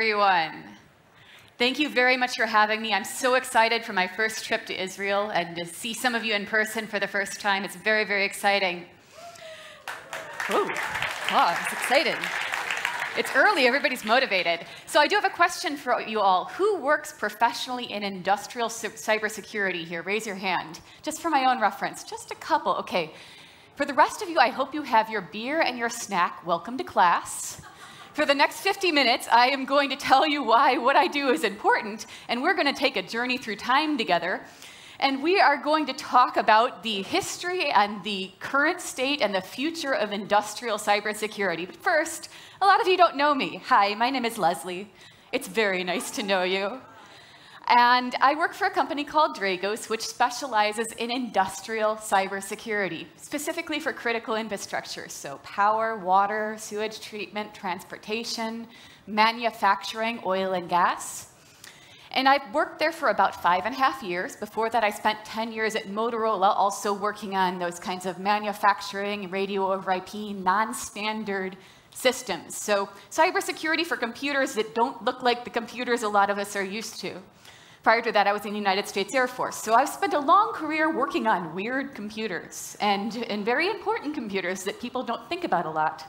everyone. Thank you very much for having me. I'm so excited for my first trip to Israel and to see some of you in person for the first time. It's very, very exciting. Oh, it's exciting. It's early, everybody's motivated. So I do have a question for you all. Who works professionally in industrial cybersecurity here? Raise your hand. Just for my own reference, just a couple. Okay. For the rest of you, I hope you have your beer and your snack. Welcome to class. For the next 50 minutes, I am going to tell you why what I do is important, and we're going to take a journey through time together. And we are going to talk about the history and the current state and the future of industrial cybersecurity. But first, a lot of you don't know me. Hi, my name is Lesley. It's very nice to know you. And I work for a company called Dragos, which specializes in industrial cybersecurity, specifically for critical infrastructure, so power, water, sewage treatment, transportation, manufacturing, oil and gas. And I've worked there for about 5.5 years. Before that, I spent 10 years at Motorola, also working on those kinds of manufacturing, radio over IP, non-standard systems. So cybersecurity for computers that don't look like the computers a lot of us are used to. Prior to that, I was in the United States Air Force. So I've spent a long career working on weird computers and very important computers that people don't think about a lot.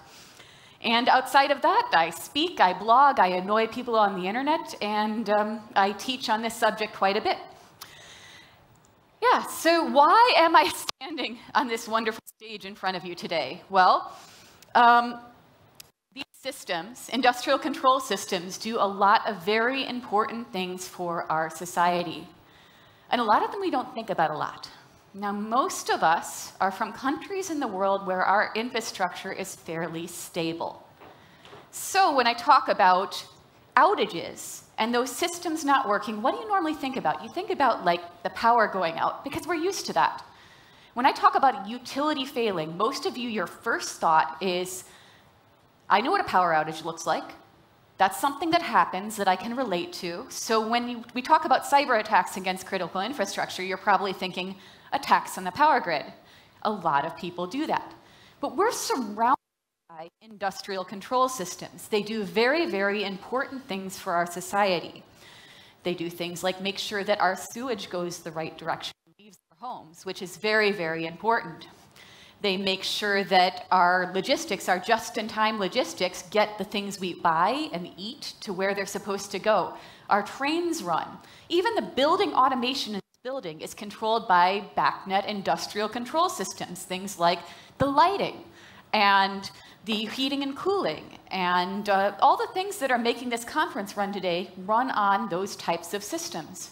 And outside of that, I speak, I blog, I annoy people on the internet, and I teach on this subject quite a bit. Yeah, so why am I standing on this wonderful stage in front of you today? Well, these systems, industrial control systems, do a lot of very important things for our society. And a lot of them we don't think about a lot. Now, most of us are from countries in the world where our infrastructure is fairly stable. So when I talk about outages and those systems not working, what do you normally think about? You think about, like, the power going out, because we're used to that. When I talk about a utility failing, most of you, your first thought is, I know what a power outage looks like. That's something that happens that I can relate to. So when we talk about cyber attacks against critical infrastructure, you're probably thinking attacks on the power grid. A lot of people do that. But we're surrounded by industrial control systems. They do very, very important things for our society. They do things like make sure that our sewage goes the right direction and leaves our homes, which is very, very important. They make sure that our logistics, our just-in-time logistics, get the things we buy and eat to where they're supposed to go. Our trains run. Even the building automation in this building is controlled by BACnet industrial control systems, things like the lighting and the heating and cooling, and all the things that are making this conference run today run on those types of systems.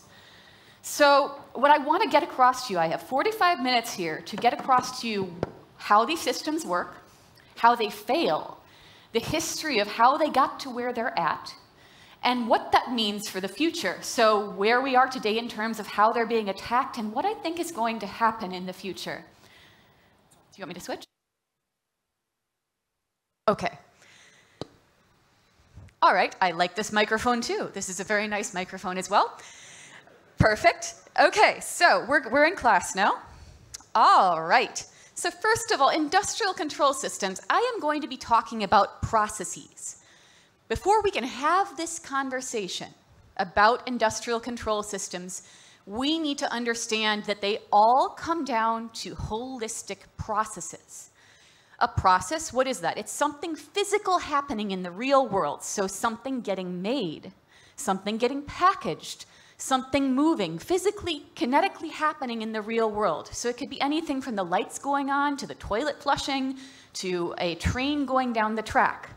So what I want to get across to you, I have 45 minutes here to get across to you how these systems work, how they fail, the history of how they got to where they're at, and what that means for the future. So where we are today in terms of how they're being attacked and what I think is going to happen in the future. Do you want me to switch? Okay. All right, I like this microphone too. This is a very nice microphone as well. Perfect. Okay, so we're in class now. All right. So first of all, industrial control systems, I am going to be talking about processes. Before we can have this conversation about industrial control systems, we need to understand that they all come down to holistic processes. A process, what is that? It's something physical happening in the real world. So something getting made, something getting packaged, something moving, physically, kinetically happening in the real world. So it could be anything from the lights going on, to the toilet flushing, to a train going down the track.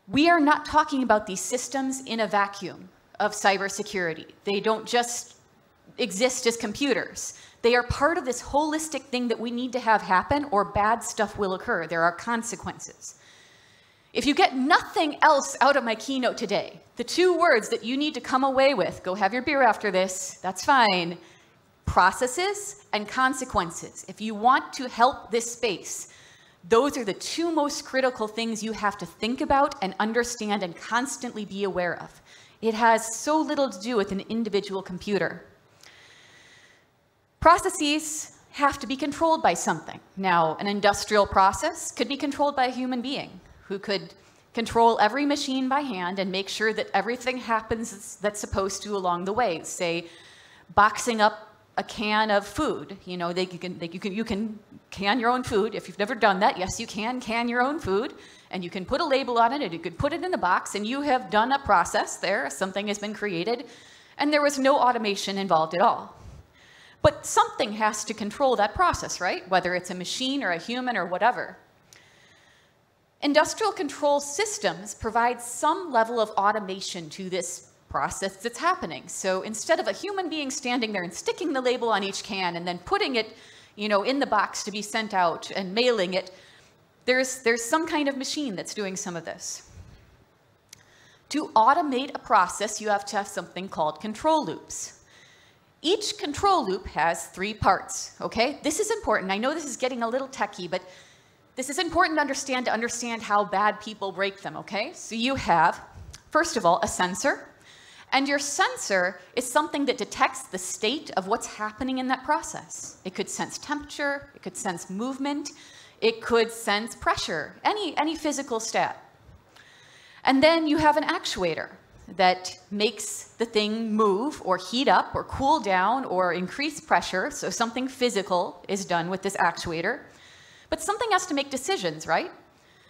We are not talking about these systems in a vacuum of cybersecurity. They don't just exist as computers. They are part of this holistic thing that we need to have happen, or bad stuff will occur. There are consequences. If you get nothing else out of my keynote today, the two words that you need to come away with, go have your beer after this, that's fine, processes and consequences. If you want to help this space, those are the two most critical things you have to think about and understand and constantly be aware of. It has so little to do with an individual computer. Processes have to be controlled by something. Now, an industrial process could be controlled by a human being who could control every machine by hand and make sure that everything happens that's supposed to along the way. Say, boxing up a can of food. You know, you can can your own food. If you've never done that, yes, you can your own food, and you can put a label on it, and you can put it in the box, and you have done a process there. Something has been created, and there was no automation involved at all. But something has to control that process, right? Whether it's a machine or a human or whatever. Industrial control systems provide some level of automation to this process that's happening. So instead of a human being standing there and sticking the label on each can and then putting it, you know, in the box to be sent out and mailing it, there's some kind of machine that's doing some of this. To automate a process, you have to have something called control loops. Each control loop has 3 parts, okay? This is important. I know this is getting a little techie, but this is important to understand how bad people break them, okay? So you have, first of all, a sensor. And your sensor is something that detects the state of what's happening in that process. It could sense temperature, it could sense movement, it could sense pressure, any physical stat. And then you have an actuator that makes the thing move or heat up or cool down or increase pressure. So something physical is done with this actuator. But something has to make decisions, right?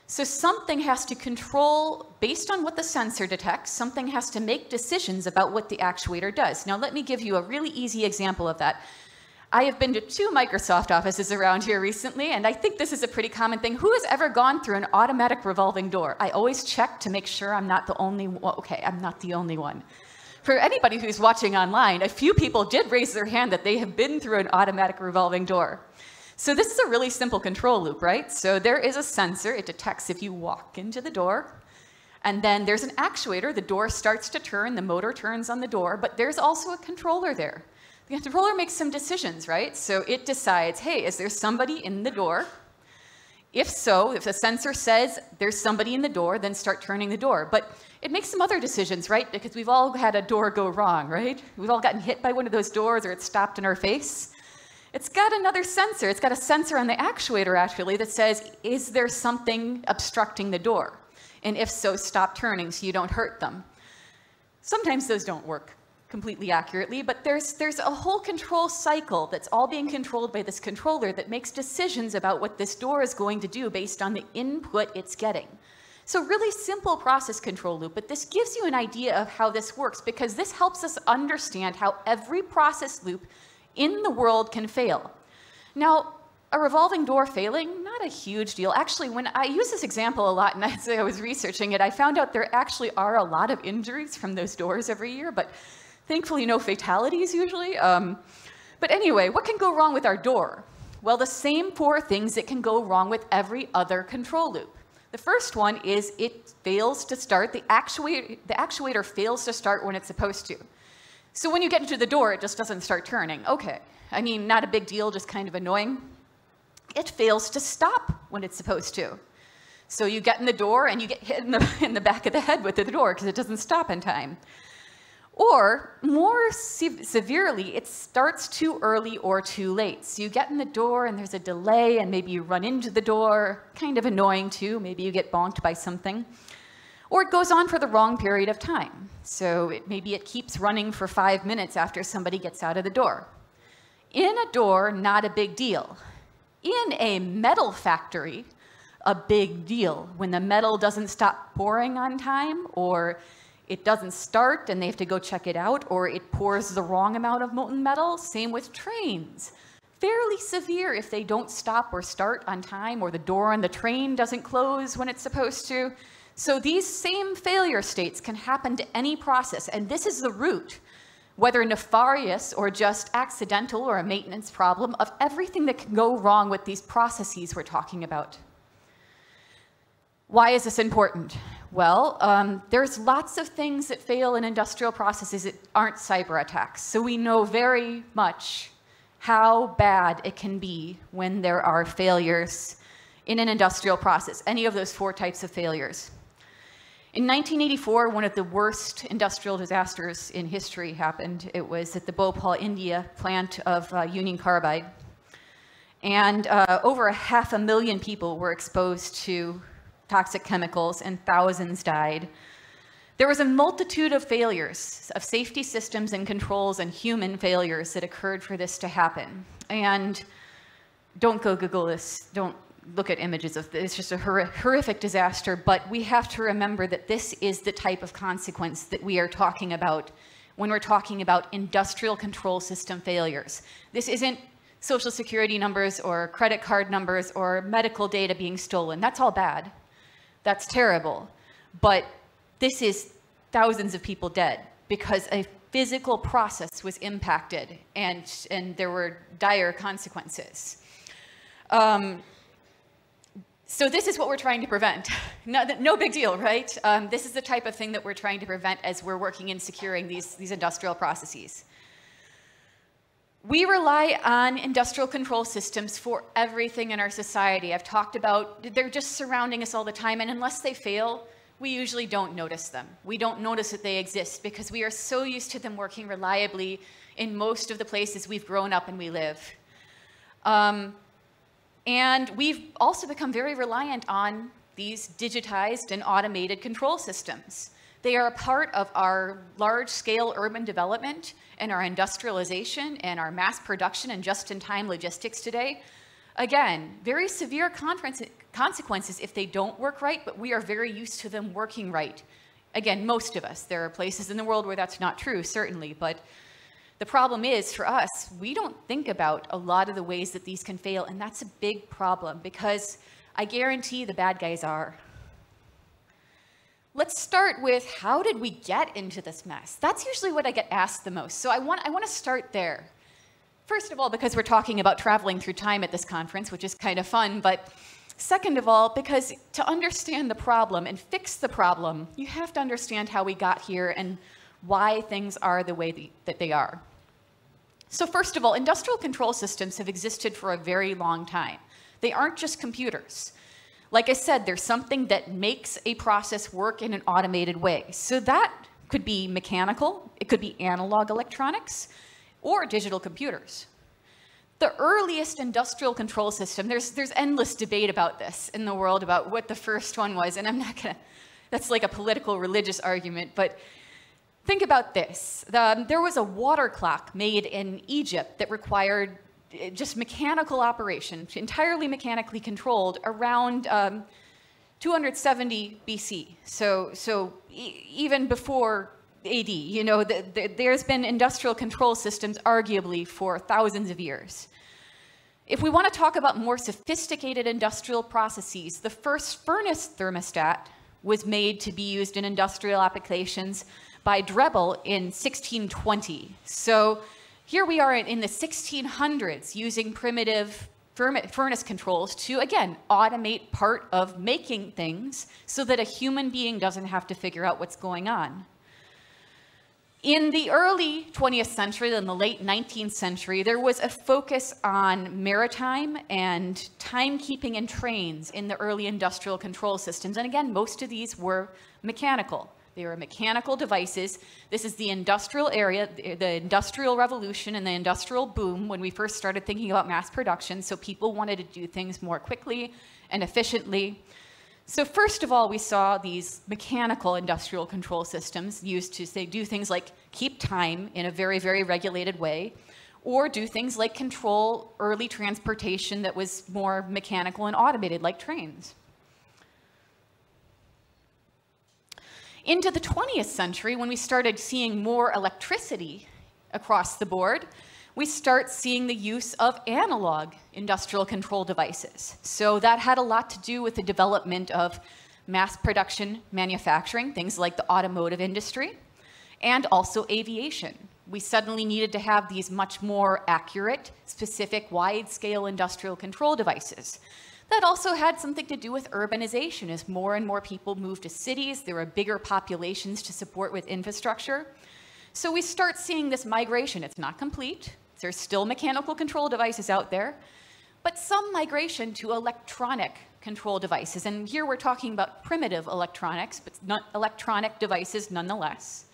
So something has to control, based on what the sensor detects, something has to make decisions about what the actuator does. Now let me give you a really easy example of that. I have been to 2 Microsoft offices around here recently, and I think this is a pretty common thing. Who has ever gone through an automatic revolving door? I always check to make sure I'm not the only one. Okay, I'm not the only one. For anybody who's watching online, a few people did raise their hand that they have been through an automatic revolving door. So this is a really simple control loop, right? So there is a sensor. It detects if you walk into the door. And then there's an actuator. The door starts to turn. The motor turns on the door. But there's also a controller there. The controller makes some decisions, right? So it decides, hey, is there somebody in the door? If so, if the sensor says there's somebody in the door, then start turning the door. But it makes some other decisions, right? Because we've all had a door go wrong, right? We've all gotten hit by one of those doors, or it's stopped in our face. It's got another sensor. It's got a sensor on the actuator, actually, that says, is there something obstructing the door? And if so, stop turning so you don't hurt them. Sometimes those don't work completely accurately, but there's a whole control cycle that's all being controlled by this controller that makes decisions about what this door is going to do based on the input it's getting. So really simple process control loop, but this gives you an idea of how this works, because this helps us understand how every process loop in the world can fail. Now, a revolving door failing, not a huge deal. Actually, when I use this example a lot, and as I was researching it, I found out there actually are a lot of injuries from those doors every year, but thankfully no fatalities usually. But anyway, what can go wrong with our door? Well, the same 4 things that can go wrong with every other control loop. The first one is it fails to start. The actuator fails to start when it's supposed to. So when you get into the door, it just doesn't start turning. Okay, I mean, not a big deal, just kind of annoying. It fails to stop when it's supposed to. So you get in the door and you get hit in the back of the head with the door because it doesn't stop in time. Or more severely, it starts too early or too late. So you get in the door and there's a delay and maybe you run into the door, kind of annoying too. Maybe you get bonked by something. Or it goes on for the wrong period of time. So maybe it keeps running for 5 minutes after somebody gets out of the door. In a door, not a big deal. In a metal factory, a big deal. When the metal doesn't stop pouring on time, or it doesn't start and they have to go check it out, or it pours the wrong amount of molten metal. Same with trains. Fairly severe if they don't stop or start on time, or the door on the train doesn't close when it's supposed to. So these same failure states can happen to any process, and this is the root, whether nefarious or just accidental or a maintenance problem, of everything that can go wrong with these processes we're talking about. Why is this important? Well, there's lots of things that fail in industrial processes that aren't cyber attacks. So we know very much how bad it can be when there are failures in an industrial process, any of those 4 types of failures. In 1984, one of the worst industrial disasters in history happened. It was at the Bhopal, India plant of Union Carbide. And over 500,000 people were exposed to toxic chemicals, and thousands died. There was a multitude of failures, of safety systems and controls and human failures that occurred for this to happen. And don't go Google this. Don't look at images of this. It's just a horrific disaster. But we have to remember that this is the type of consequence that we are talking about when we're talking about industrial control system failures. This isn't social security numbers or credit card numbers or medical data being stolen. That's all bad. That's terrible. But this is thousands of people dead because a physical process was impacted and there were dire consequences. So this is what we're trying to prevent. No big deal, right? This is the type of thing that we're trying to prevent as we're working in securing these industrial processes. We rely on industrial control systems for everything in our society. I've talked about, they're just surrounding us all the time, and unless they fail, we usually don't notice them. We don't notice that they exist because we are so used to them working reliably in most of the places we've grown up and we live. And we've also become very reliant on these digitized and automated control systems. They are a part of our large-scale urban development and our industrialization and our mass production and just-in-time logistics today. Again, very severe consequences if they don't work right, but we are very used to them working right. Again, most of us. There are places in the world where that's not true, certainly, but the problem is, for us, we don't think about a lot of the ways that these can fail, and that's a big problem because I guarantee the bad guys are. Let's start with how did we get into this mess? That's usually what I get asked the most, so I want to start there. First of all, because we're talking about traveling through time at this conference, which is kind of fun, but second of all, because to understand the problem and fix the problem, you have to understand how we got here and why things are the way that they are. So first of all, industrial control systems have existed for a very long time. They aren't just computers. Like I said, there's something that makes a process work in an automated way. So that could be mechanical, it could be analog electronics, or digital computers. The earliest industrial control system, there's endless debate about this in the world about what the first one was, and I'm not gonna, that's like a political religious argument, but think about this. There was a water clock made in Egypt that required just mechanical operation, entirely mechanically controlled, around 270 BC. So even before AD, you know, there's been industrial control systems arguably for thousands of years. If we want to talk about more sophisticated industrial processes, the first furnace thermostat was made to be used in industrial applications by Drebel in 1620. So here we are in the 1600s using primitive furnace controls to, again, automate part of making things so that a human being doesn't have to figure out what's going on. In the early 20th century and the late 19th century, there was a focus on maritime and timekeeping in trains in the early industrial control systems. And again, most of these were mechanical. They were mechanical devices. This is the industrial area, the industrial revolution and the industrial boom when we first started thinking about mass production. So people wanted to do things more quickly and efficiently. So first of all, we saw these mechanical industrial control systems used to, say, do things like keep time in a very, very regulated way, or do things like control early transportation that was more mechanical and automated, like trains. Into the 20th century, when we started seeing more electricity across the board, we start seeing the use of analog industrial control devices. So that had a lot to do with the development of mass production manufacturing, things like the automotive industry, and also aviation. We suddenly needed to have these much more accurate, specific, wide-scale industrial control devices. That also had something to do with urbanization. As more and more people moved to cities, there were bigger populations to support with infrastructure. So we start seeing this migration. It's not complete. There's still mechanical control devices out there, but some migration to electronic control devices. And here we're talking about primitive electronics, but not electronic devices nonetheless.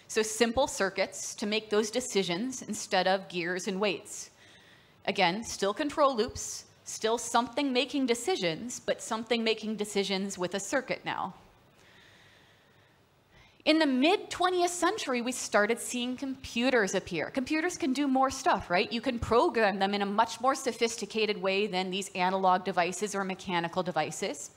So simple circuits to make those decisions instead of gears and weights. Again, still control loops, Still something making decisions, but something making decisions with a circuit now. In the mid-20th century, we started seeing computers appear. Computers can do more stuff, right? You can program them in a much more sophisticated way than these analog devices or mechanical devices.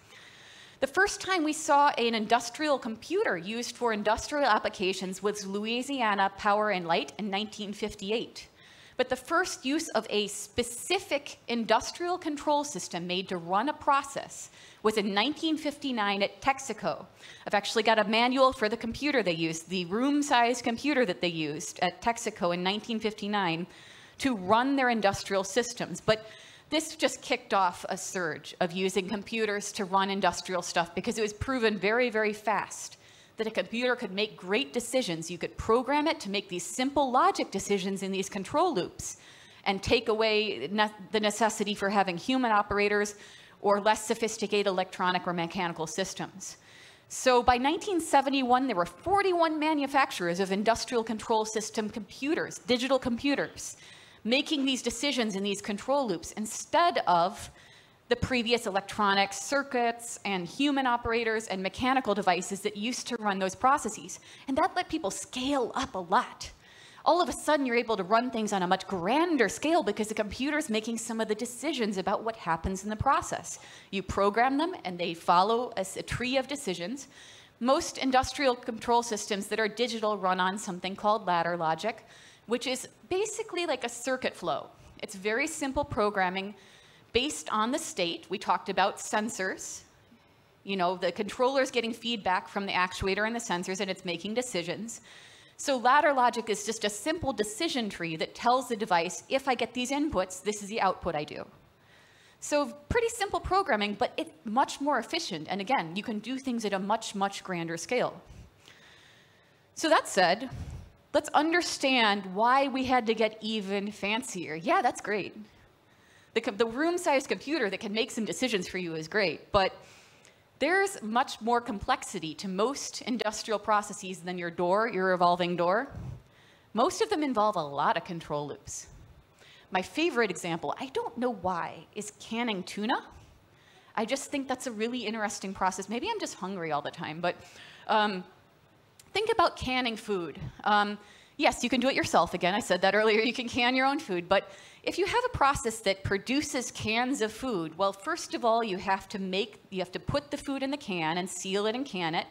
The first time we saw an industrial computer used for industrial applications was Louisiana Power and Light in 1958. But the first use of a specific industrial control system made to run a process was in 1959 at Texaco. I've actually got a manual for the computer they used, the room-sized computer that they used at Texaco in 1959 to run their industrial systems. But this just kicked off a surge of using computers to run industrial stuff because it was proven very, very fast that a computer could make great decisions. You could program it to make these simple logic decisions in these control loops and take away the necessity for having human operators or less sophisticated electronic or mechanical systems. So by 1971, there were 41 manufacturers of industrial control system computers, digital computers, making these decisions in these control loops instead of the previous electronic circuits and human operators and mechanical devices that used to run those processes. And that let people scale up a lot. All of a sudden, you're able to run things on a much grander scale because the computer's making some of the decisions about what happens in the process. You program them, and they follow a tree of decisions. Most industrial control systems that are digital run on something called ladder logic, which is basically like a circuit flow. It's very simple programming based on the state. We talked about sensors. You know, the controller's getting feedback from the actuator and the sensors, and it's making decisions. So ladder logic is just a simple decision tree that tells the device, if I get these inputs, this is the output I do. So pretty simple programming, but it's much more efficient. And again, you can do things at a much, much grander scale. So that said, let's understand why we had to get even fancier. Yeah, that's great. The room-sized computer that can make some decisions for you is great, but there's much more complexity to most industrial processes than your door, your revolving door. Most of them involve a lot of control loops. My favorite example, I don't know why, is canning tuna. I just think that's a really interesting process. Maybe I'm just hungry all the time, but think about canning food. Yes, you can do it yourself. Again, I said that earlier. You can can your own food. But if you have a process that produces cans of food, well, first of all, you have to put the food in the can and seal it and can it.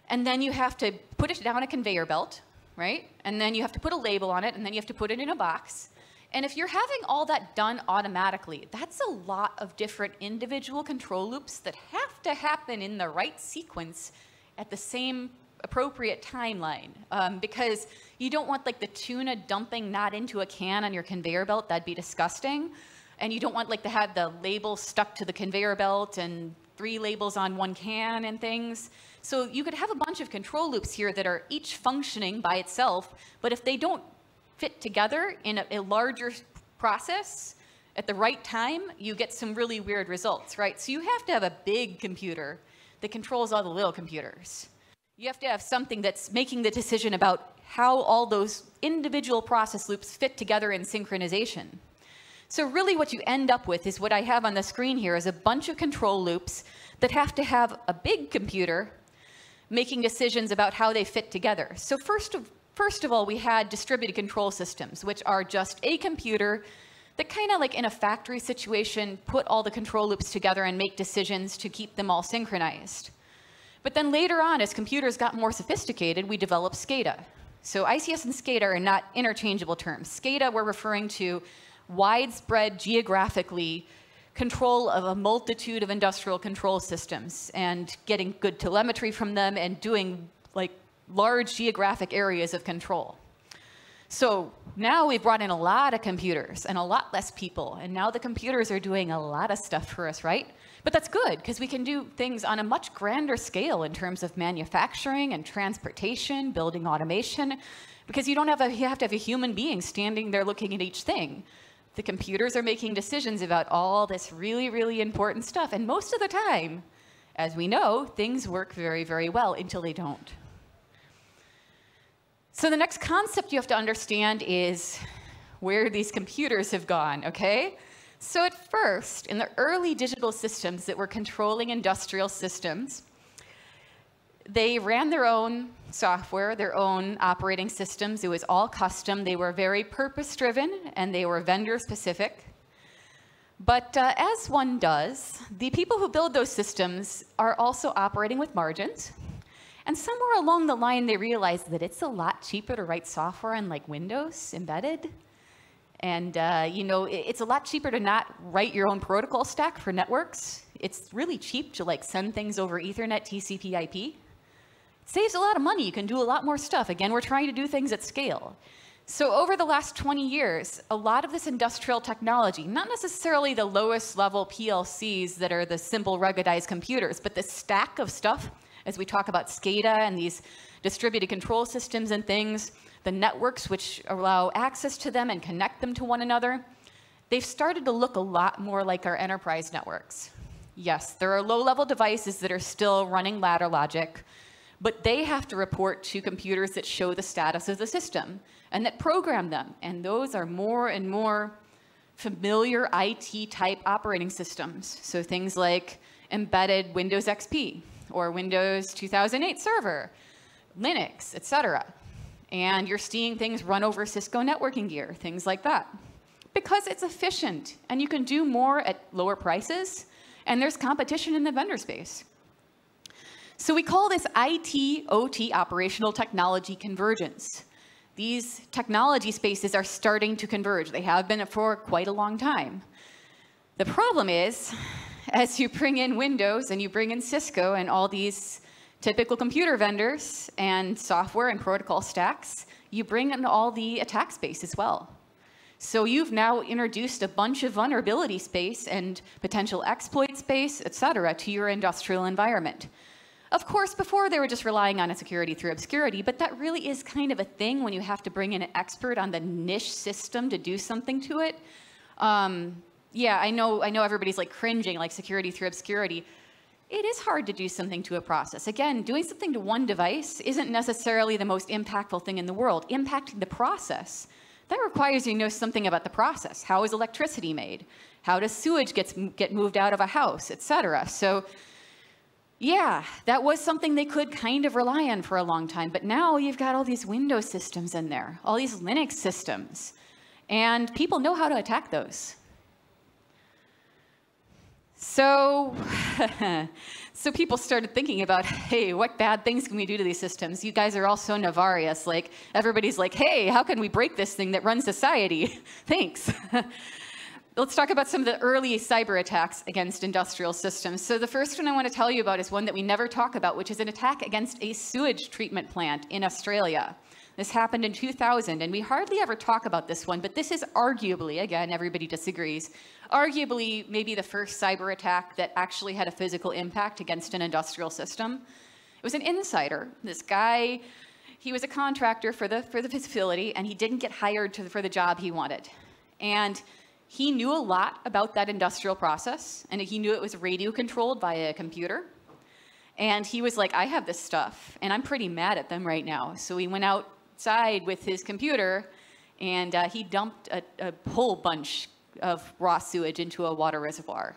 And then you have to put it down a conveyor belt, right? And then you have to put a label on it, and then you have to put it in a box. And if you're having all that done automatically, that's a lot of different individual control loops that have to happen in the right sequence at the same appropriate timeline, because you don't want like the tuna dumping not into a can on your conveyor belt. That'd be disgusting. And you don't want like to have the label stuck to the conveyor belt and 3 labels on 1 can and things. So you could have a bunch of control loops here that are each functioning by itself, but if they don't fit together in a larger process at the right time, you get some really weird results, right? So you have to have a big computer that controls all the little computers. You have to have something that's making the decision about how all those individual process loops fit together in synchronization. So really what you end up with is what I have on the screen here is a bunch of control loops that have to have a big computer making decisions about how they fit together. So first of all, we had distributed control systems, which are just a computer that kind of like in a factory situation, put all the control loops together and make decisions to keep them all synchronized. But then later on, as computers got more sophisticated, we developed SCADA. So ICS and SCADA are not interchangeable terms. SCADA, we're referring to widespread geographically control of a multitude of industrial control systems and getting good telemetry from them and doing like large geographic areas of control. So now we've brought in a lot of computers and a lot less people. And now the computers are doing a lot of stuff for us, right? But that's good, because we can do things on a much grander scale in terms of manufacturing and transportation, building automation, because you have to have a human being standing there looking at each thing. The computers are making decisions about all this really, really important stuff. And most of the time, as we know, things work very, very well until they don't. So the next concept you have to understand is where these computers have gone, okay? So at first, in the early digital systems that were controlling industrial systems, they ran their own software, their own operating systems. It was all custom. They were very purpose-driven, and they were vendor-specific. But as one does, the people who build those systems are also operating with margins. And somewhere along the line, they realized that it's a lot cheaper to write software on like Windows embedded. And you know, it's a lot cheaper to not write your own protocol stack for networks. It's really cheap to like send things over Ethernet, TCP, IP. It saves a lot of money. You can do a lot more stuff. Again, we're trying to do things at scale. So over the last 20 years, a lot of this industrial technology, not necessarily the lowest level PLCs that are the simple ruggedized computers, but the stack of stuff, as we talk about SCADA and these distributed control systems and things, the networks which allow access to them and connect them to one another, they've started to look a lot more like our enterprise networks. Yes, there are low-level devices that are still running ladder logic, but they have to report to computers that show the status of the system and that program them. And those are more and more familiar IT-type operating systems. So things like embedded Windows XP or Windows 2008 Server, Linux, etc. And you're seeing things run over Cisco networking gear, things like that. Because it's efficient, and you can do more at lower prices, and there's competition in the vendor space. So we call this IT-OT, operational technology convergence. These technology spaces are starting to converge. They have been for quite a long time. The problem is, as you bring in Windows and you bring in Cisco and all these typical computer vendors and software and protocol stacks, you bring in all the attack space as well. So you've now introduced a bunch of vulnerability space and potential exploit space, et cetera, to your industrial environment. Of course, before they were just relying on a security through obscurity, but that really is kind of a thing when you have to bring in an expert on the niche system to do something to it. Yeah, I know everybody's like cringing, like security through obscurity. It is hard to do something to a process. Again, doing something to one device isn't necessarily the most impactful thing in the world. Impacting the process, that requires you to know something about the process. How is electricity made? How does sewage get moved out of a house, et cetera? So yeah, that was something they could kind of rely on for a long time. But now you've got all these Windows systems in there, all these Linux systems, and people know how to attack those. So, so people started thinking about, hey, what bad things can we do to these systems? You guys are all so nefarious. Like, everybody's like, hey, how can we break this thing that runs society? Thanks. Let's talk about some of the early cyber attacks against industrial systems. So the first one I want to tell you about is one that we never talk about, which is an attack against a sewage treatment plant in Australia. This happened in 2000, and we hardly ever talk about this one, but this is arguably, again, everybody disagrees, arguably maybe the first cyber attack that actually had a physical impact against an industrial system. It was an insider. This guy, he was a contractor for the facility, and he didn't get hired for the job he wanted. And he knew a lot about that industrial process, and he knew it was radio controlled by a computer. And he was like, I have this stuff, and I'm pretty mad at them right now. So he went outside with his computer, and he dumped a whole bunch of raw sewage into a water reservoir.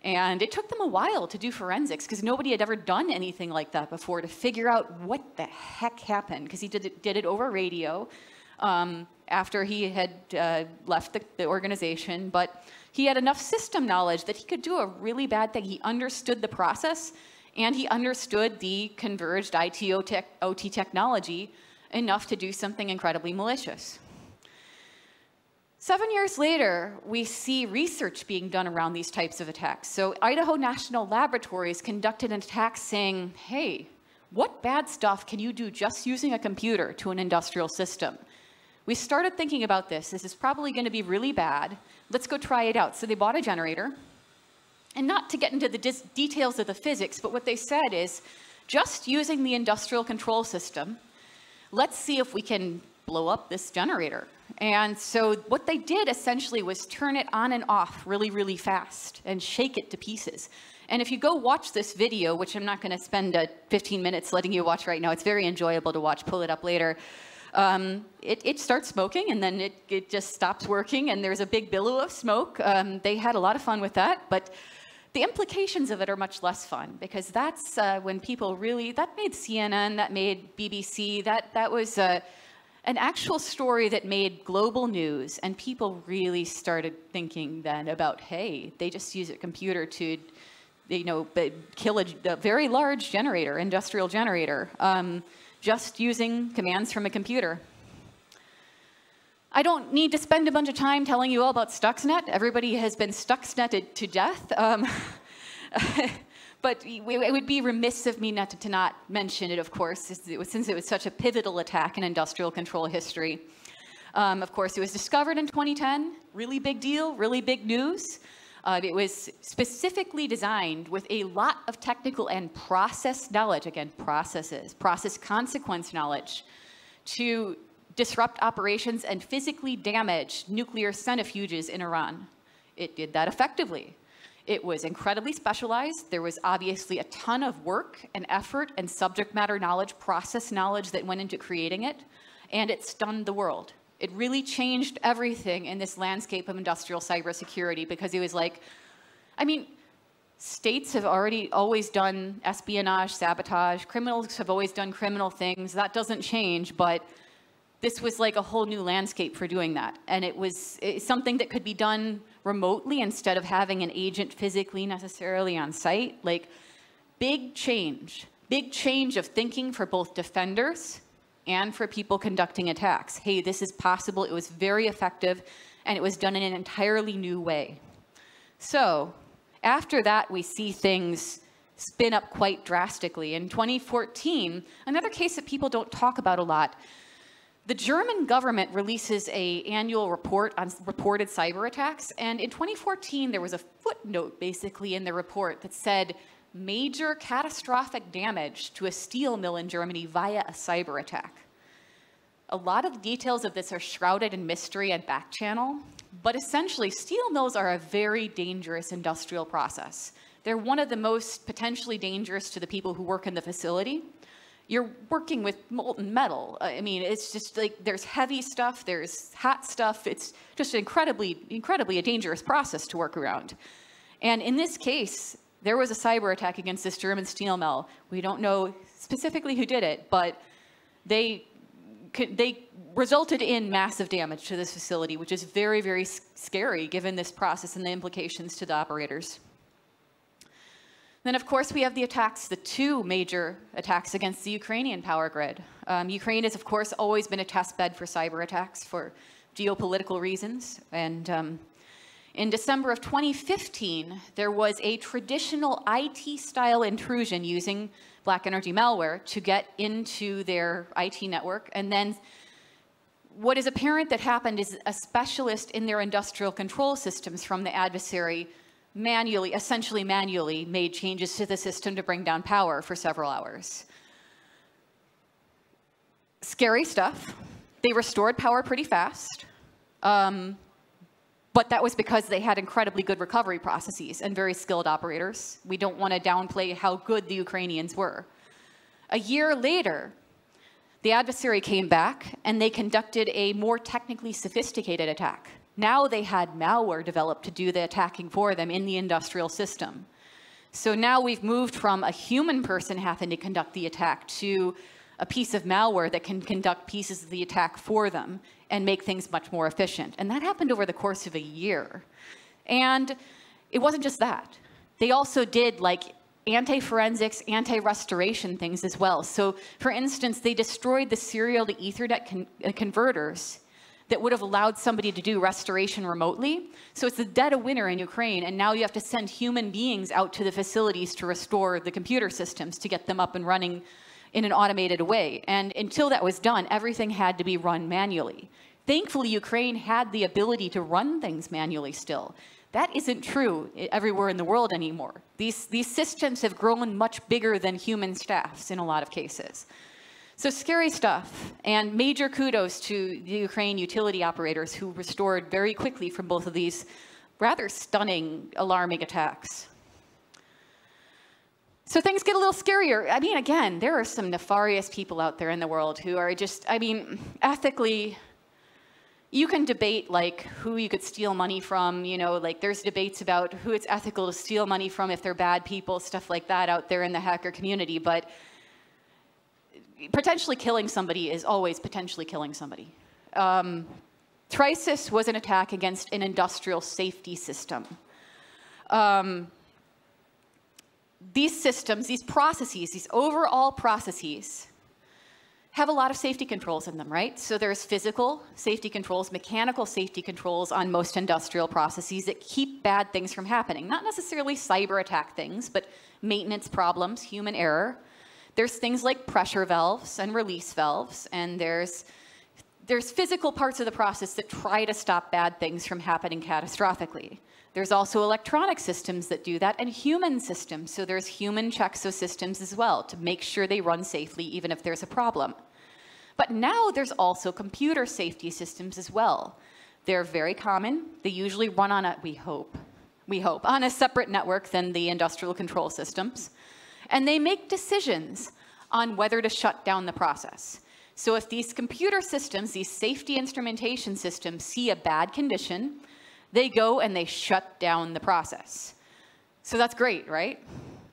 And it took them a while to do forensics, because nobody had ever done anything like that before, to figure out what the heck happened, because he did it over radio. After he had left the organization, but he had enough system knowledge that he could do a really bad thing. He understood the process, and he understood the converged IT-OT technology enough to do something incredibly malicious. 7 years later, we see research being done around these types of attacks. So Idaho National Laboratories conducted an attack saying, hey, what bad stuff can you do just using a computer to an industrial system? We started thinking about this. This is probably going to be really bad. Let's go try it out. So they bought a generator. And not to get into the details of the physics, but what they said is, just using the industrial control system, let's see if we can blow up this generator. And so what they did essentially was turn it on and off really, really fast and shake it to pieces. And if you go watch this video, which I'm not going to spend 15 minutes letting you watch right now, it's very enjoyable to watch, pull it up later. it starts smoking, and then it just stops working, and there's a big billow of smoke. They had a lot of fun with that, but the implications of it are much less fun, because that's when people really, that made CNN, that made BBC, that was an actual story that made global news, and people really started thinking then about, hey, they just use a computer to, kill a very large generator, industrial generator, just using commands from a computer. I don't need to spend a bunch of time telling you all about Stuxnet. Everybody has been Stuxneted to death. But it would be remiss of me to not mention it, of course, since it was such a pivotal attack in industrial control history. Of course, it was discovered in 2010. Really big deal, really big news. It was specifically designed with a lot of technical and process knowledge, again, process consequence knowledge, to disrupt operations and physically damage nuclear centrifuges in Iran. It did that effectively. It was incredibly specialized. There was obviously a ton of work and effort and subject matter knowledge, process knowledge that went into creating it, and it stunned the world. It really changed everything in this landscape of industrial cybersecurity, because it was like, I mean, states have always done espionage, sabotage. Criminals have always done criminal things. That doesn't change, but this was like a whole new landscape for doing that. And it's something that could be done remotely instead of having an agent physically necessarily on site. Like, big change of thinking for both defenders and for people conducting attacks. Hey, this is possible. It was very effective, and it was done in an entirely new way. So after that, we see things spin up quite drastically. In 2014, another case that people don't talk about a lot, the German government releases an annual report on reported cyber attacks, and in 2014, there was a footnote basically in the report that said, major catastrophic damage to a steel mill in Germany via a cyber attack. A lot of the details of this are shrouded in mystery and back channel, but essentially, steel mills are a very dangerous industrial process. They're one of the most potentially dangerous to the people who work in the facility. You're working with molten metal. I mean, it's just like, there's heavy stuff, there's hot stuff. It's just incredibly a dangerous process to work around. And in this case, there was a cyber attack against this German steel mill. We don't know specifically who did it, but they resulted in massive damage to this facility, which is very, very scary given this process and the implications to the operators. Then, of course, we have the attacks, the two major attacks against the Ukrainian power grid. Ukraine has, of course, always been a test bed for cyber attacks for geopolitical reasons. And in December of 2015, there was a traditional IT-style intrusion using black energy malware to get into their IT network. And then what is apparent that happened is a specialist in their industrial control systems from the adversary essentially manually made changes to the system to bring down power for several hours. Scary stuff. They restored power pretty fast. But that was because they had incredibly good recovery processes and very skilled operators. We don't want to downplay how good the Ukrainians were. A year later, the adversary came back and they conducted a more technically sophisticated attack. Now they had malware developed to do the attacking for them in the industrial system. So now we've moved from a human person having to conduct the attack to a piece of malware that can conduct pieces of the attack for them and make things much more efficient. And that happened over the course of a year. And it wasn't just that. They also did like anti-forensics, anti-restoration things as well. So for instance, they destroyed the serial to Ethernet converters that would have allowed somebody to do restoration remotely. So it's the dead of winter in Ukraine, and now you have to send human beings out to the facilities to restore the computer systems to get them up and running in an automated way. And until that was done, everything had to be run manually. Thankfully, Ukraine had the ability to run things manually still. That isn't true everywhere in the world anymore. These systems have grown much bigger than human staffs in a lot of cases. So scary stuff, and major kudos to the Ukraine utility operators who restored very quickly from both of these rather stunning, alarming attacks. So things get a little scarier. I mean, again, there are some nefarious people out there in the world who are just, I mean, ethically, you can debate like who you could steal money from, you know, like there's debates about who it's ethical to steal money from, if they're bad people, stuff like that out there in the hacker community. But potentially killing somebody is always potentially killing somebody. Trisis was an attack against an industrial safety system. These systems, these processes, these overall processes have a lot of safety controls in them, right? So there's physical safety controls, mechanical safety controls on most industrial processes that keep bad things from happening. Not necessarily cyber attack things, but maintenance problems, human error. There's things like pressure valves and release valves, and there's physical parts of the process that try to stop bad things from happening catastrophically. There's also electronic systems that do that, and human systems. So there's human checksystems as well to make sure they run safely even if there's a problem. But now there's also computer safety systems as well. They're very common. They usually run on a, we hope, on a separate network than the industrial control systems. And they make decisions on whether to shut down the process. So if these computer systems, these safety instrumentation systems, see a bad condition, they go and they shut down the process. So that's great, right?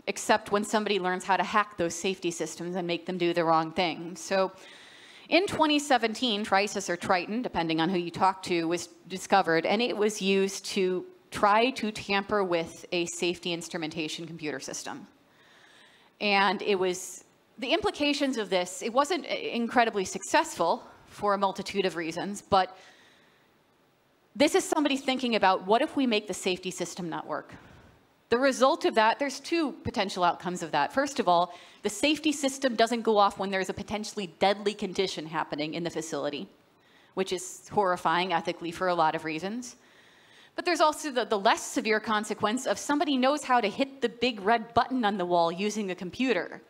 Except when somebody learns how to hack those safety systems and make them do the wrong thing. So in 2017, Trisis or Triton, depending on who you talk to, was discovered, and it was used to try to tamper with a safety instrumentation computer system. And it was, the implications of this, it wasn't incredibly successful for a multitude of reasons, but this is somebody thinking about, what if we make the safety system not work? The result of that, there's two potential outcomes of that. First of all, the safety system doesn't go off when there's a potentially deadly condition happening in the facility, which is horrifying ethically for a lot of reasons. But there's also the less severe consequence of somebody knows how to hit the big red button on the wall using a computer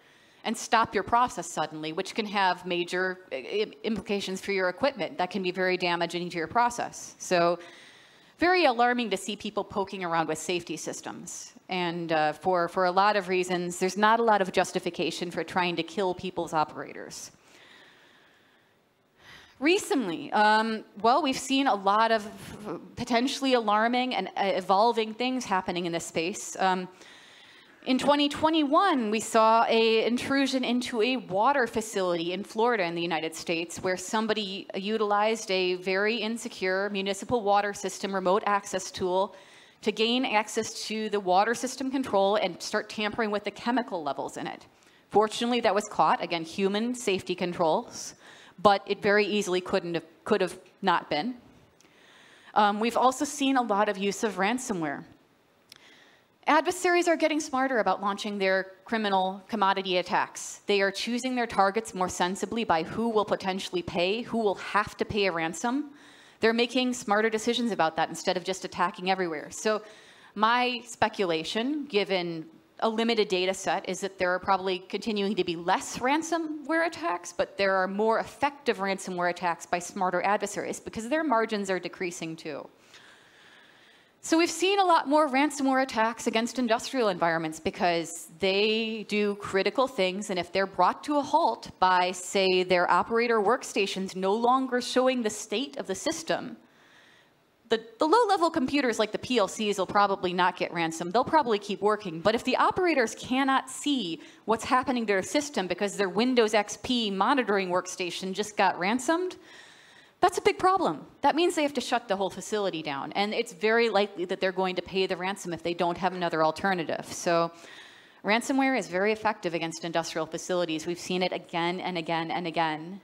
and stop your process suddenly, which can have major implications for your equipment. That can be very damaging to your process. So very alarming to see people poking around with safety systems. And for a lot of reasons, there's not a lot of justification for trying to kill people's operators. Recently, well, we've seen a lot of potentially alarming and evolving things happening in this space. In 2021, we saw an intrusion into a water facility in Florida in the United States where somebody utilized a very insecure municipal water system remote access tool to gain access to the water system control and start tampering with the chemical levels in it. Fortunately, that was caught, again, human safety controls, but it very easily could have not been. We've also seen a lot of use of ransomware. Adversaries are getting smarter about launching their criminal commodity attacks. They are choosing their targets more sensibly by who will potentially pay, who will have to pay a ransom. They're making smarter decisions about that instead of just attacking everywhere. So my speculation, given a limited data set, is that there are probably continuing to be less ransomware attacks, but there are more effective ransomware attacks by smarter adversaries because their margins are decreasing too. So we've seen a lot more ransomware attacks against industrial environments because they do critical things, and if they're brought to a halt by, say, their operator workstations no longer showing the state of the system, the low-level computers like the PLCs will probably not get ransomed. They'll probably keep working. But if the operators cannot see what's happening to their system because their Windows XP monitoring workstation just got ransomed, that's a big problem. That means they have to shut the whole facility down. And it's very likely that they're going to pay the ransom if they don't have another alternative. So ransomware is very effective against industrial facilities. We've seen it again and again and again.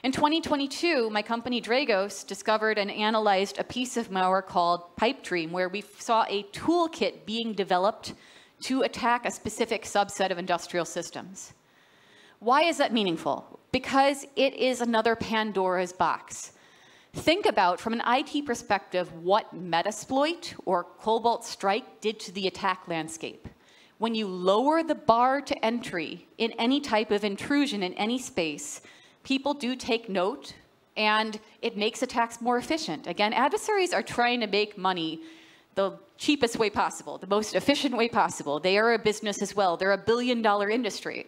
In 2022, my company Dragos discovered and analyzed a piece of malware called Pipedream, where we saw a toolkit being developed to attack a specific subset of industrial systems. Why is that meaningful? Because it is another Pandora's box. Think about, from an IT perspective, what Metasploit or Cobalt Strike did to the attack landscape. When you lower the bar to entry in any type of intrusion in any space, people do take note, and it makes attacks more efficient. Again, adversaries are trying to make money. The cheapest way possible, the most efficient way possible. They are a business as well. They're a billion-dollar industry.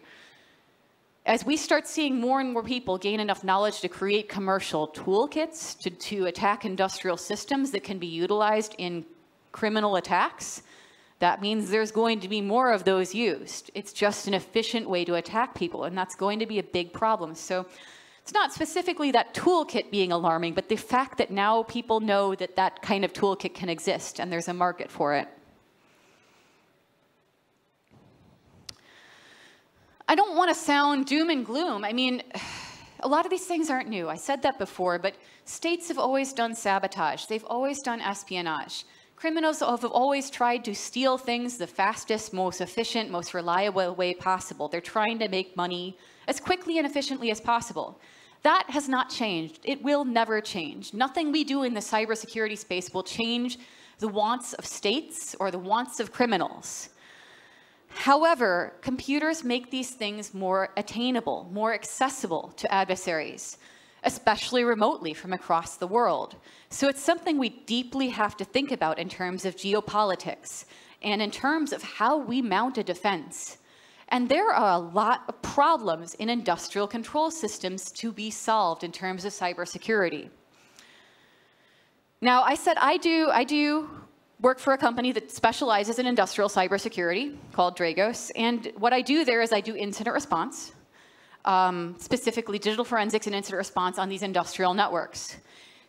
As we start seeing more and more people gain enough knowledge to create commercial toolkits to attack industrial systems that can be utilized in criminal attacks, that means there's going to be more of those used. It's just an efficient way to attack people, and that's going to be a big problem. So it's not specifically that toolkit being alarming, but the fact that now people know that that kind of toolkit can exist and there's a market for it. I don't want to sound doom and gloom. I mean, a lot of these things aren't new. I said that before, but states have always done sabotage. They've always done espionage. Criminals have always tried to steal things the fastest, most efficient, most reliable way possible. They're trying to make money as quickly and efficiently as possible. That has not changed. It will never change. Nothing we do in the cybersecurity space will change the wants of states or the wants of criminals. However, computers make these things more attainable, more accessible to adversaries, especially remotely from across the world. So it's something we deeply have to think about in terms of geopolitics and in terms of how we mount a defense. And there are a lot of problems in industrial control systems to be solved in terms of cybersecurity. Now, I said I do work for a company that specializes in industrial cybersecurity called Dragos. And what I do there is I do incident response, specifically digital forensics and incident response on these industrial networks.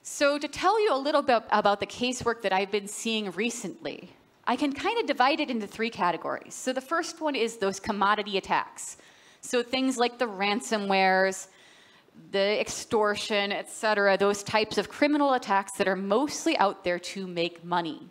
So to tell you a little bit about the casework that I've been seeing recently, I can kind of divide it into 3 categories. So the first one is those commodity attacks. So things like the ransomwares, the extortion, et cetera, those types of criminal attacks that are mostly out there to make money.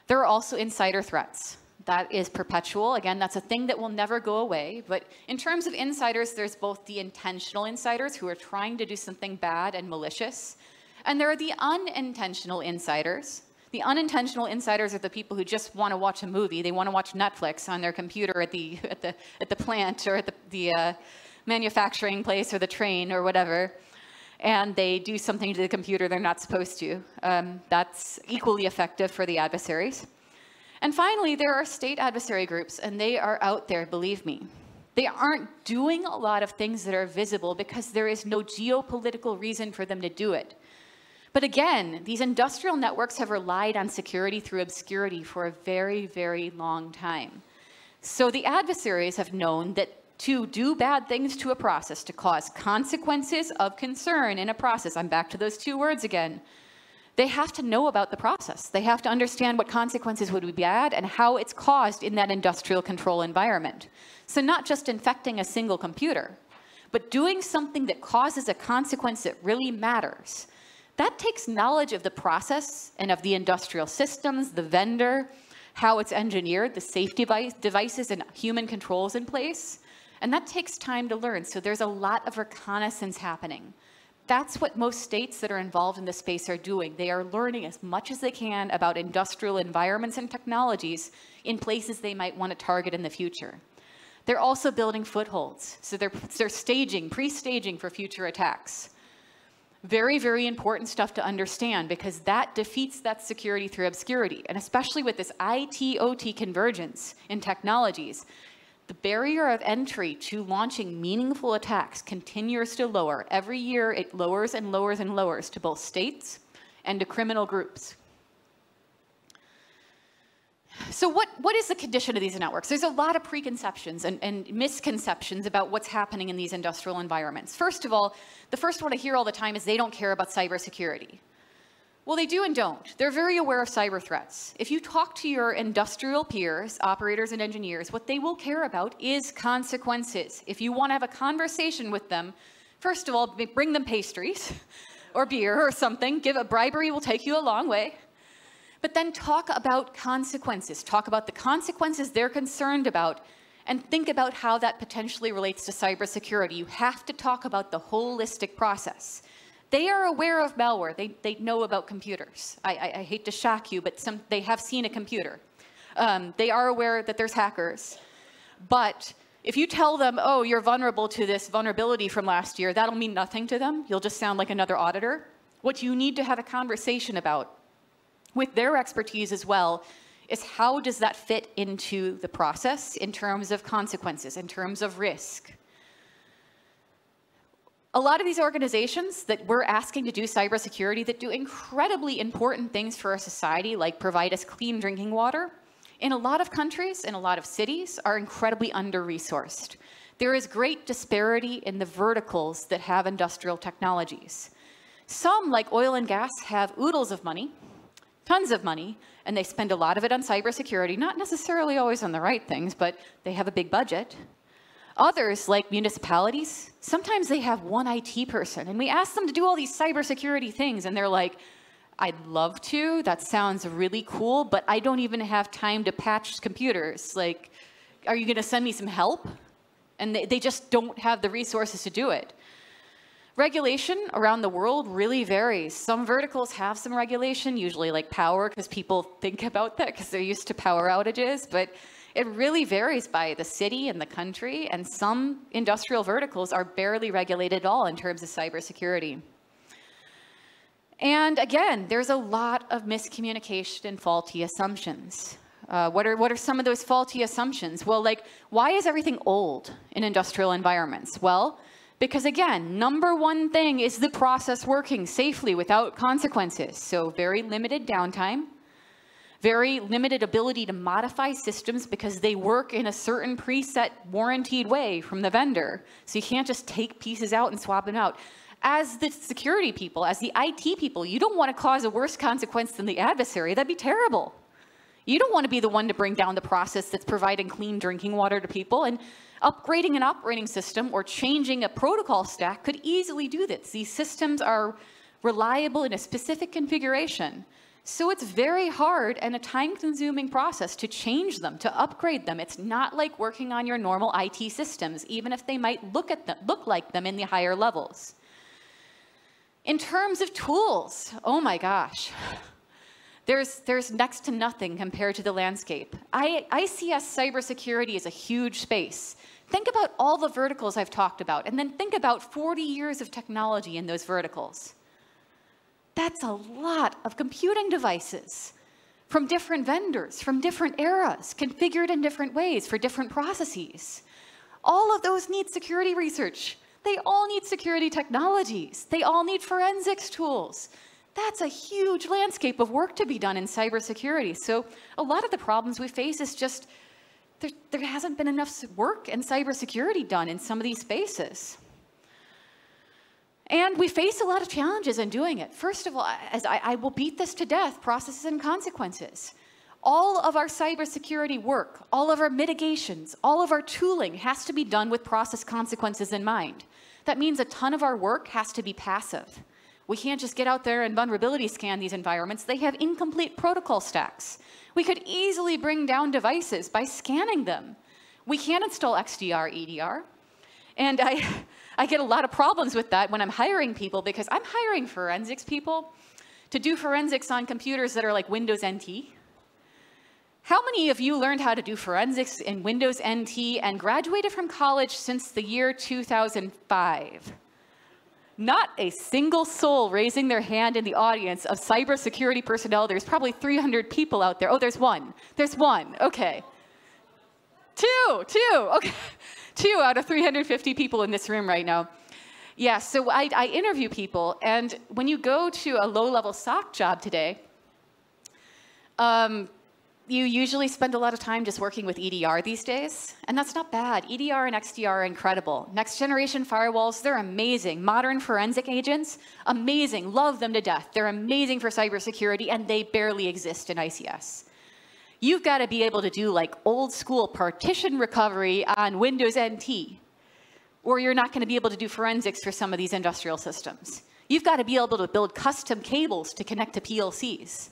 There are also insider threats. That is perpetual. Again, that's a thing that will never go away. But in terms of insiders, there's both the intentional insiders who are trying to do something bad and malicious, and there are the unintentional insiders. The unintentional insiders are the people who just want to watch a movie. They want to watch Netflix on their computer at the plant or at the manufacturing place or the train or whatever, and they do something to the computer they're not supposed to. That's equally effective for the adversaries. And finally, there are state adversary groups, and they are out there, believe me. They aren't doing a lot of things that are visible because there is no geopolitical reason for them to do it. But again, these industrial networks have relied on security through obscurity for a very, very long time. So the adversaries have known that to do bad things to a process, to cause consequences of concern in a process, I'm back to those 2 words again, they have to know about the process. They have to understand what consequences would be bad and how it's caused in that industrial control environment. So not just infecting a single computer, but doing something that causes a consequence that really matters. That takes knowledge of the process and of the industrial systems, the vendor, how it's engineered, the safety devices and human controls in place. And that takes time to learn. So there's a lot of reconnaissance happening. That's what most states that are involved in this space are doing. They are learning as much as they can about industrial environments and technologies in places they might want to target in the future. They're also building footholds. So they're staging, pre-staging for future attacks. Very, very important stuff to understand because that defeats that security through obscurity. And especially with this IT-OT convergence in technologies, the barrier of entry to launching meaningful attacks continues to lower. Every year, it lowers and lowers and lowers to both states and to criminal groups. So what is the condition of these networks? There's a lot of preconceptions and misconceptions about what's happening in these industrial environments. First of all, the first one I hear all the time is they don't care about cybersecurity. Well, they do and don't. They're very aware of cyber threats. If you talk to your industrial peers, operators and engineers, what they will care about is consequences. If you want to have a conversation with them, first of all, bring them pastries or beer or something. Give a bribery will take you a long way. But then talk about consequences. Talk about the consequences they're concerned about and think about how that potentially relates to cybersecurity. You have to talk about the holistic process. They are aware of malware. They know about computers. I hate to shock you, but they have seen a computer. They are aware that there's hackers. But if you tell them, oh, you're vulnerable to this vulnerability from last year, that'll mean nothing to them. You'll just sound like another auditor. What you need to have a conversation about with their expertise as well, is how does that fit into the process in terms of consequences, in terms of risk? A lot of these organizations that we're asking to do cybersecurity that do incredibly important things for our society, like provide us clean drinking water, in a lot of countries, in a lot of cities, are incredibly under-resourced. There is great disparity in the verticals that have industrial technologies. Some, like oil and gas, have oodles of money, tons of money, and they spend a lot of it on cybersecurity, not necessarily always on the right things, but they have a big budget. Others, like municipalities, sometimes they have one IT person, and we ask them to do all these cybersecurity things, and they're like, I'd love to, that sounds really cool, but I don't even have time to patch computers. Like, are you gonna send me some help? And they just don't have the resources to do it. Regulation around the world really varies. Some verticals have some regulation, usually like power, because people think about that because they're used to power outages, but it really varies by the city and the country, and some industrial verticals are barely regulated at all in terms of cybersecurity. And again, there's a lot of miscommunication and faulty assumptions. What are some of those faulty assumptions? Well, like, why is everything old in industrial environments? Well, because again, number one thing is the process working safely without consequences. So very limited downtime, very limited ability to modify systems because they work in a certain preset warranted way from the vendor. So you can't just take pieces out and swap them out. As the security people, as the IT people, you don't want to cause a worse consequence than the adversary. That'd be terrible. You don't want to be the one to bring down the process that's providing clean drinking water to people, and upgrading an operating system or changing a protocol stack could easily do this. These systems are reliable in a specific configuration. So it's very hard and a time-consuming process to change them, to upgrade them. It's not like working on your normal IT systems, even if they might look like them in the higher levels. In terms of tools, oh my gosh. There's next to nothing compared to the landscape. ICS cybersecurity is a huge space. Think about all the verticals I've talked about, and then think about 40 years of technology in those verticals. That's a lot of computing devices from different vendors, from different eras, configured in different ways for different processes. All of those need security research. They all need security technologies. They all need forensics tools. That's a huge landscape of work to be done in cybersecurity. So a lot of the problems we face is just there hasn't been enough work in cybersecurity done in some of these spaces. And we face a lot of challenges in doing it. First of all, as I will beat this to death, processes and consequences. All of our cybersecurity work, all of our mitigations, all of our tooling has to be done with process consequences in mind. That means a ton of our work has to be passive. We can't just get out there and vulnerability scan these environments. They have incomplete protocol stacks. We could easily bring down devices by scanning them. We can't install XDR, EDR. And I get a lot of problems with that when I'm hiring people, because I'm hiring forensics people to do forensics on computers that are like Windows NT. How many of you learned how to do forensics in Windows NT and graduated from college since the year 2005? Not a single soul raising their hand in the audience of cybersecurity personnel. There's probably 300 people out there. Oh, there's one. There's one. Okay. Two. Okay. 2 out of 350 people in this room right now. Yeah, so I interview people, and when you go to a low-level SOC job today, you usually spend a lot of time just working with EDR these days, and that's not bad. EDR and XDR are incredible. Next-generation firewalls, they're amazing. Modern forensic agents, amazing. Love them to death. They're amazing for cybersecurity, and they barely exist in ICS. You've got to be able to do like old-school partition recovery on Windows NT, or you're not going to be able to do forensics for some of these industrial systems. You've got to be able to build custom cables to connect to PLCs.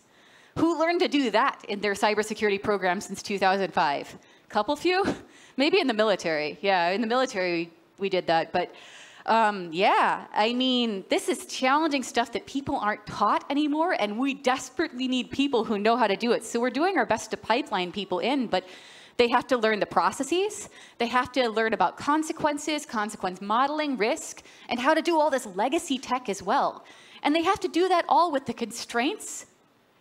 Who learned to do that in their cybersecurity program since 2005? Couple few? Maybe in the military. Yeah, in the military we did that. But yeah, I mean, this is challenging stuff that people aren't taught anymore, and we desperately need people who know how to do it. So we're doing our best to pipeline people in, but they have to learn the processes. They have to learn about consequences, consequence modeling, risk, and how to do all this legacy tech as well. And they have to do that all with the constraints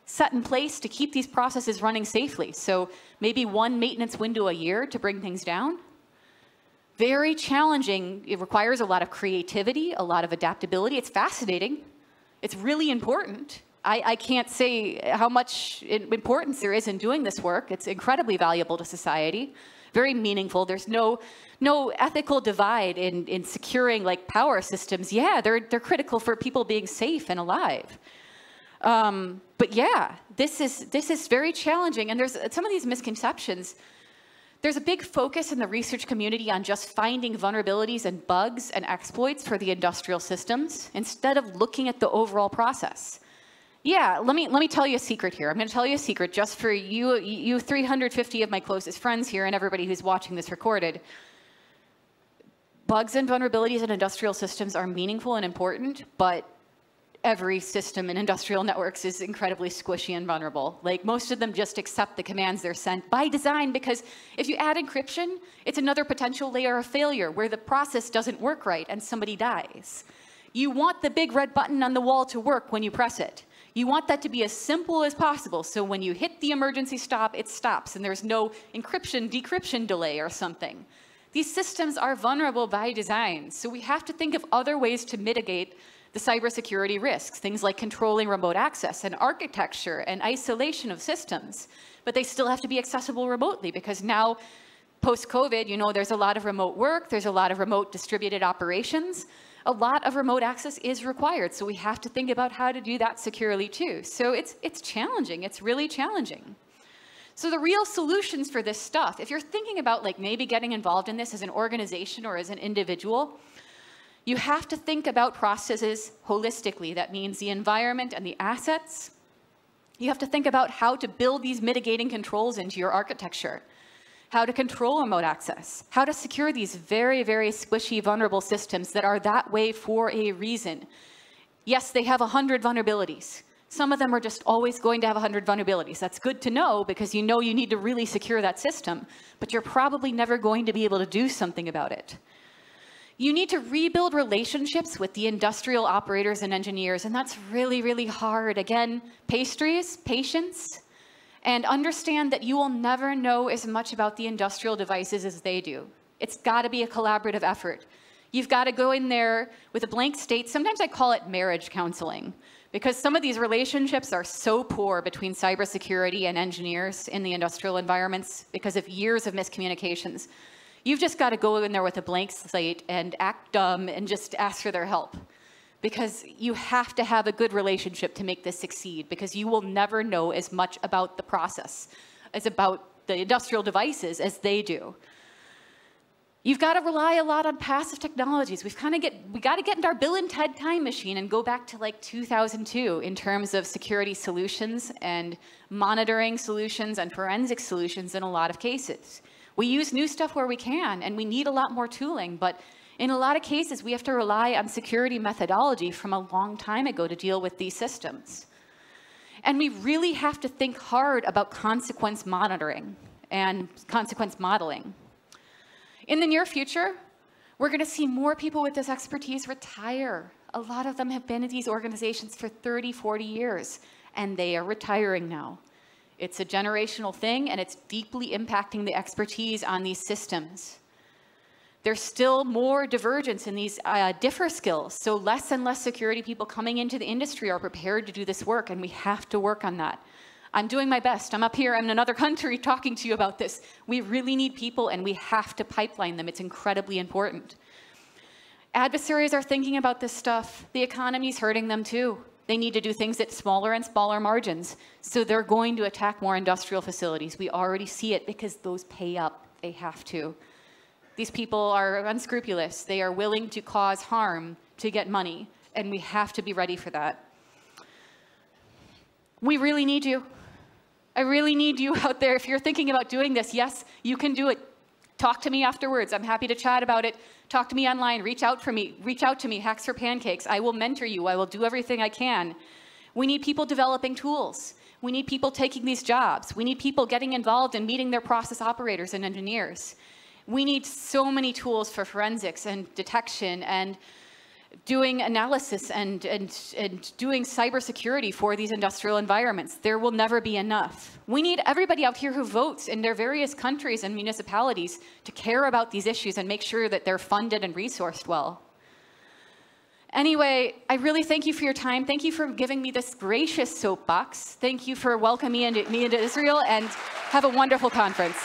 set in place to keep these processes running safely. So maybe one maintenance window a year to bring things down. Very challenging. It requires a lot of creativity, a lot of adaptability. It's fascinating. It's really important. I can't say how much importance there is in doing this work. It's incredibly valuable to society, very meaningful. There's no ethical divide in securing like power systems. Yeah, they're critical for people being safe and alive. But yeah, this is very challenging. And there's some of these misconceptions. There's a big focus in the research community on just finding vulnerabilities and bugs and exploits for the industrial systems instead of looking at the overall process. Yeah, let me tell you a secret here. I'm going to tell you a secret just for you 350 of my closest friends here and everybody who's watching this recorded. Bugs and vulnerabilities in industrial systems are meaningful and important, but every system in industrial networks is incredibly squishy and vulnerable. Like, most of them just accept the commands they're sent by design, because if you add encryption, it's another potential layer of failure where the process doesn't work right and somebody dies. You want the big red button on the wall to work when you press it. You want that to be as simple as possible, so when you hit the emergency stop, it stops, and there's no encryption, decryption delay or something. These systems are vulnerable by design, so we have to think of other ways to mitigate the cybersecurity risks, things like controlling remote access and architecture and isolation of systems. But they still have to be accessible remotely, because now, post-COVID, you know, there's a lot of remote work, there's a lot of remote distributed operations. A lot of remote access is required, so we have to think about how to do that securely too. So it's challenging, it's really challenging. So the real solutions for this stuff, if you're thinking about like maybe getting involved in this as an organization or as an individual, you have to think about processes holistically. That means the environment and the assets. You have to think about how to build these mitigating controls into your architecture, how to control remote access, how to secure these very, very squishy, vulnerable systems that are that way for a reason. Yes, they have 100 vulnerabilities. Some of them are just always going to have 100 vulnerabilities. That's good to know, because you know you need to really secure that system, but you're probably never going to be able to do something about it. You need to rebuild relationships with the industrial operators and engineers, and that's really, really hard. Again, pastries, patience, and understand that you will never know as much about the industrial devices as they do. It's got to be a collaborative effort. You've got to go in there with a blank slate. Sometimes I call it marriage counseling, because some of these relationships are so poor between cybersecurity and engineers in the industrial environments because of years of miscommunications. You've just got to go in there with a blank slate and act dumb and just ask for their help, because you have to have a good relationship to make this succeed, because you will never know as much about the process, as about the industrial devices as they do. You've got to rely a lot on passive technologies. We got to get into our Bill and Ted time machine and go back to like 2002 in terms of security solutions and monitoring solutions and forensic solutions in a lot of cases. We use new stuff where we can, and we need a lot more tooling, but in a lot of cases, we have to rely on security methodology from a long time ago to deal with these systems. And we really have to think hard about consequence monitoring and consequence modeling. In the near future, we're going to see more people with this expertise retire. A lot of them have been at these organizations for 30, 40 years, and they are retiring now. It's a generational thing, and it's deeply impacting the expertise on these systems. There's still more divergence in these differ skills, so less and less security people coming into the industry are prepared to do this work, and we have to work on that. I'm doing my best. I'm up here in another country talking to you about this. We really need people, and we have to pipeline them. It's incredibly important. Adversaries are thinking about this stuff. The economy's hurting them too. They need to do things at smaller and smaller margins, so they're going to attack more industrial facilities. We already see it because those pay up. They have to. These people are unscrupulous. They are willing to cause harm to get money, and we have to be ready for that. We really need you. I really need you out there. If you're thinking about doing this, yes, you can do it. Talk to me afterwards. I'm happy to chat about it. Talk to me online. Reach out to me, Hacks for Pancakes. I will mentor you. I will do everything I can. We need people developing tools. We need people taking these jobs. We need people getting involved in meeting their process operators and engineers. We need so many tools for forensics and detection and doing analysis and doing cybersecurity for these industrial environments. There will never be enough. We need everybody out here who votes in their various countries and municipalities to care about these issues and make sure that they're funded and resourced well. Anyway, I really thank you for your time. Thank you for giving me this gracious soapbox. Thank you for welcoming me into Israel, and have a wonderful conference.